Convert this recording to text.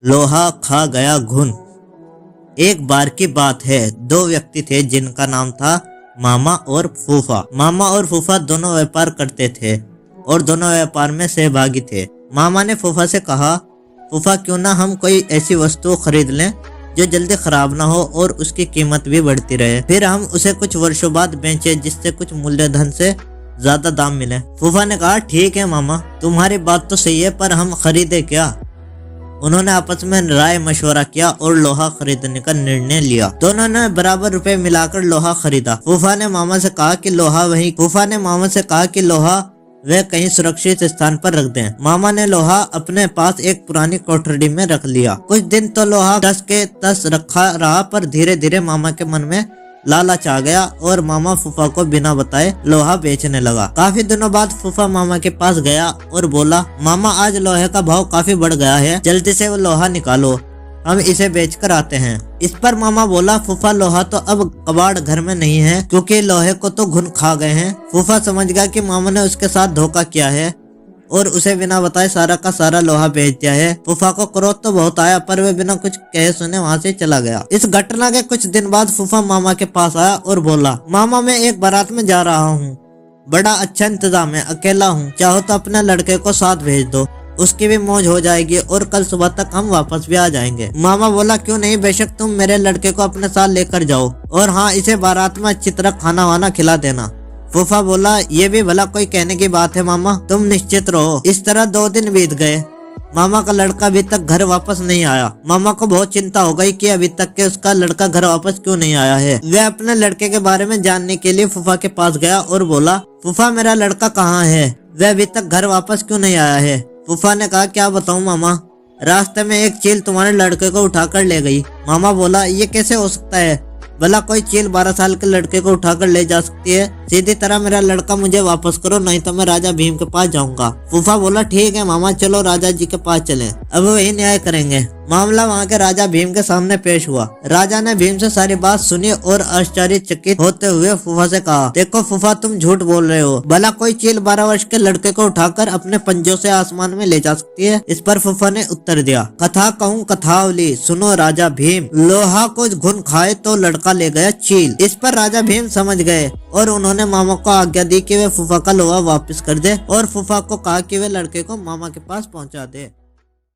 लोहा खा गया घुन। एक बार की बात है, दो व्यक्ति थे जिनका नाम था मामा और फूफा। मामा और फूफा दोनों व्यापार करते थे और दोनों व्यापार में सहभागी थे। मामा ने फूफा से कहा, फूफा क्यों ना हम कोई ऐसी वस्तु खरीद लें जो जल्दी खराब ना हो और उसकी कीमत भी बढ़ती रहे, फिर हम उसे कुछ वर्षों बाद बेचें जिससे कुछ मूल्यधन से ज्यादा दाम मिले। फूफा ने कहा, ठीक है मामा, तुम्हारी बात तो सही है, पर हम खरीदे क्या? उन्होंने आपस में राय मशवरा किया और लोहा खरीदने का निर्णय लिया। दोनों ने बराबर रुपए मिलाकर लोहा खरीदा। फूफा ने मामा से कहा कि लोहा वह कहीं सुरक्षित स्थान पर रख दें। मामा ने लोहा अपने पास एक पुरानी कोठरी में रख लिया। कुछ दिन तो लोहा टस के तस रखा रहा, पर धीरे धीरे मामा के मन में लालच आ गया और मामा फूफा को बिना बताए लोहा बेचने लगा। काफी दिनों बाद फूफा मामा के पास गया और बोला, मामा आज लोहे का भाव काफी बढ़ गया है, जल्दी से वो लोहा निकालो, हम इसे बेचकर आते हैं। इस पर मामा बोला, फूफा लोहा तो अब कबाड़ घर में नहीं है क्योंकि लोहे को तो घुन खा गए हैं। फूफा समझ गया कि मामा ने उसके साथ धोखा किया है और उसे बिना बताए सारा का सारा लोहा बेच दिया है। फूफा को क्रोध तो बहुत आया, पर वे बिना कुछ कहे सुने वहाँ से चला गया। इस घटना के कुछ दिन बाद फूफा मामा के पास आया और बोला, मामा मैं एक बारात में जा रहा हूँ, बड़ा अच्छा इंतजाम है, अकेला हूँ, चाहो तो अपने लड़के को साथ भेज दो, उसकी भी मौज हो जाएगी और कल सुबह तक हम वापस भी आ जाएंगे। मामा बोला, क्यों नहीं, बेशक तुम मेरे लड़के को अपने साथ लेकर जाओ और हाँ, इसे बारात में अच्छी तरह खाना वाना खिला देना। फूफा बोला, ये भी भला कोई कहने की बात है मामा, तुम निश्चित रहो। इस तरह 2 दिन बीत गए। मामा का लड़का अभी तक घर वापस नहीं आया। मामा को बहुत चिंता हो गई कि अभी तक के उसका लड़का घर वापस क्यों नहीं आया है। वह अपने लड़के के बारे में जानने के लिए फूफा के पास गया और बोला, फूफा मेरा लड़का कहाँ है, वह अभी तक घर वापस क्यों नहीं आया है? फूफा ने कहा, क्या बताऊं मामा, रास्ते में एक चील तुम्हारे लड़के को उठाकर ले गई। मामा बोला, ये कैसे हो सकता है, भला कोई चील 12 साल के लड़के को उठाकर ले जा सकती है? सीधी तरह मेरा लड़का मुझे वापस करो, नहीं तो मैं राजा भीम के पास जाऊंगा। फूफा बोला, ठीक है मामा, चलो राजा जी के पास चलें, अब वही न्याय करेंगे। मामला वहाँ के राजा भीम के सामने पेश हुआ। राजा ने भीम से सारी बात सुनी और आश्चर्यचकित होते हुए फूफा से कहा, देखो फूफा, तुम झूठ बोल रहे हो, भला कोई चील 12 वर्ष के लड़के को उठाकर अपने पंजों से आसमान में ले जा सकती है? इस पर फूफा ने उत्तर दिया, कथा कहूँ कथावली, सुनो राजा भीम, लोहा को घुन खाए तो लड़का ले गया चील। इस पर राजा भीम समझ गए और उन्होंने मामा को आज्ञा दी कि वे फूफा का लोहा वापस कर दे और फूफा को कहा कि वे लड़के को मामा के पास पहुंचा दे।